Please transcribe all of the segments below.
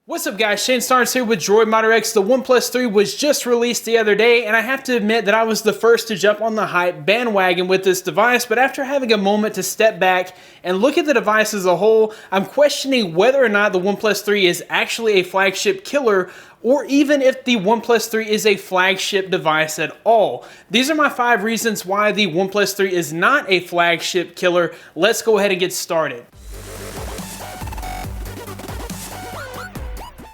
What's up guys, Shane Starnes here with Droid Modder X. The OnePlus 3 was just released the other day, and I have to admit that I was the first to jump on the hype bandwagon with this device, but after having a moment to step back and look at the device as a whole, I'm questioning whether or not the OnePlus 3 is actually a flagship killer, or even if the OnePlus 3 is a flagship device at all. These are my 5 reasons why the OnePlus 3 is not a flagship killer. Let's go ahead and get started.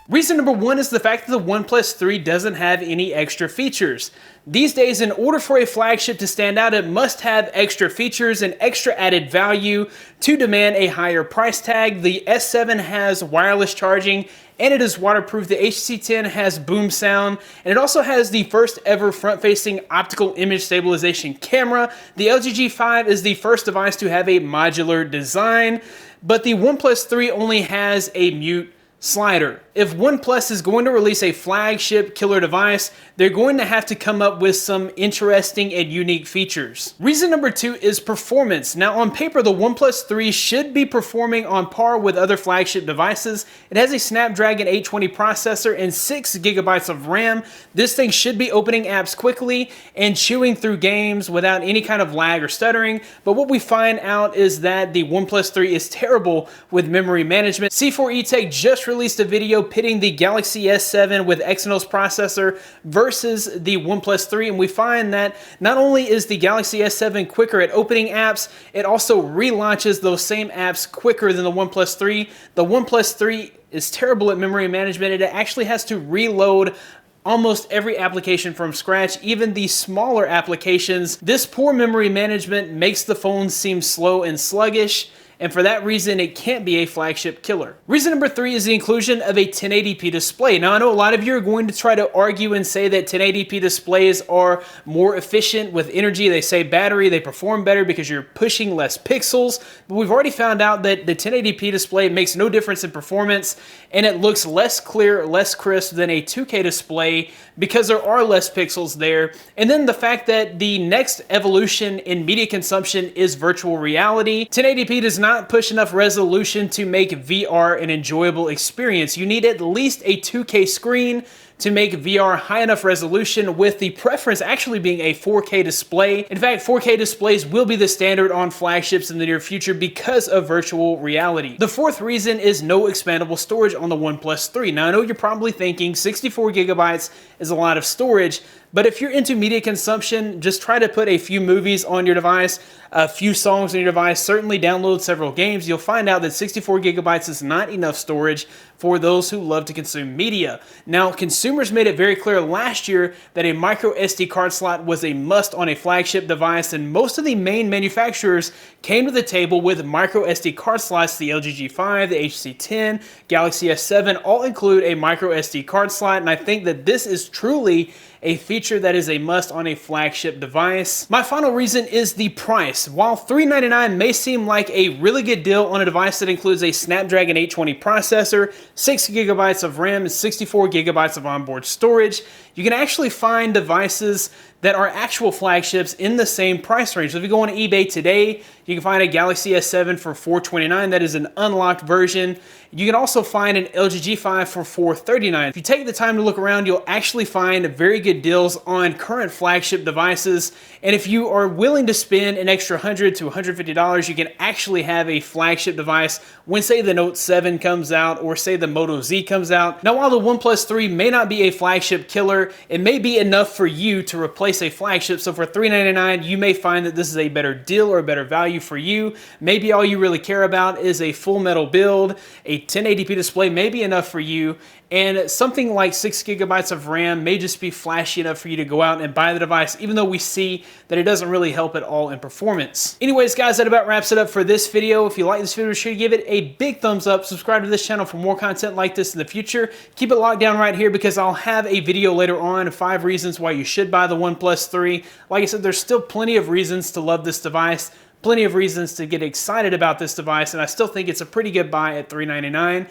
Reason number 1 is the fact that the OnePlus 3 doesn't have any extra features. These days, in order for a flagship to stand out, it must have extra features and extra added value to demand a higher price tag. The S7 has wireless charging and it is waterproof. The HTC 10 has boom sound, and it also has the first ever front-facing optical image stabilization camera. The LG G5 is the first device to have a modular design, but the OnePlus 3 only has a mute slider. If OnePlus is going to release a flagship killer device, they're going to have to come up with some interesting and unique features. Reason number 2 is performance. Now on paper, the OnePlus 3 should be performing on par with other flagship devices. It has a Snapdragon 820 processor and 6 gigabytes of RAM. This thing should be opening apps quickly and chewing through games without any kind of lag or stuttering. But what we find out is that the OnePlus 3 is terrible with memory management. C4E just released a video pitting the Galaxy S7 with Exynos processor versus the OnePlus 3, and we find that not only is the Galaxy S7 quicker at opening apps, it also relaunches those same apps quicker than the OnePlus 3. The OnePlus 3 is terrible at memory management. It actually has to reload almost every application from scratch, even the smaller applications. This poor memory management makes the phone seem slow and sluggish, and for that reason, it can't be a flagship killer. Reason number 3 is the inclusion of a 1080p display. Now, I know a lot of you are going to try to argue and say that 1080p displays are more efficient with energy. They say battery, they perform better because you're pushing less pixels. But we've already found out that the 1080p display makes no difference in performance, and it looks less clear, less crisp than a 2K display because there are less pixels there. And then the fact that the next evolution in media consumption is virtual reality. 1080p does not push enough resolution to make VR an enjoyable experience. You need at least a 2K screen to make VR high enough resolution, with the preference actually being a 4K display. In fact, 4K displays will be the standard on flagships in the near future because of virtual reality. The 4th reason is no expandable storage on the OnePlus 3. Now, I know you're probably thinking 64 gigabytes is a lot of storage, but if you're into media consumption, just try to put a few movies on your device, a few songs on your device, certainly download several games. You'll find out that 64 gigabytes is not enough storage for those who love to consume media. Now, consumers made it very clear last year that a micro SD card slot was a must on a flagship device, and most of the main manufacturers came to the table with micro SD card slots. The LG G5, the HTC 10, Galaxy S7 all include a micro SD card slot, and I think that this is truly a feature that is a must on a flagship device. My final reason is the price. While $399 may seem like a really good deal on a device that includes a Snapdragon 820 processor, 6 gigabytes of RAM, and 64 gigabytes of onboard storage, you can actually find devices that are actual flagships in the same price range. So if you go on eBay today, you can find a Galaxy S7 for $429. That is an unlocked version. You can also find an LG G5 for $439. If you take the time to look around, you'll actually find very good deals on current flagship devices. And if you are willing to spend an extra $100 to $150, you can actually have a flagship device when, say, the Note 7 comes out or, say, the Moto Z comes out. Now, while the OnePlus 3 may not be a flagship killer, it may be enough for you to replace a flagship. So for $399, you may find that this is a better deal or a better value for you. Maybe all you really care about is a full metal build. A 1080p display may be enough for you, and something like 6 gigabytes of RAM may just be flashy enough for you to go out and buy the device, even though we see that it doesn't really help at all in performance. Anyways, guys, that about wraps it up for this video. If you like this video, be sure to give it a big thumbs up. Subscribe to this channel for more content like this in the future. Keep it locked down right here because I'll have a video later on, 5 reasons why you should buy the OnePlus 3. Like I said, there's still plenty of reasons to love this device, plenty of reasons to get excited about this device, and I still think it's a pretty good buy at $399.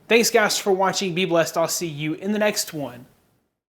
Thanks guys for watching. Be blessed. I'll see you in the next one.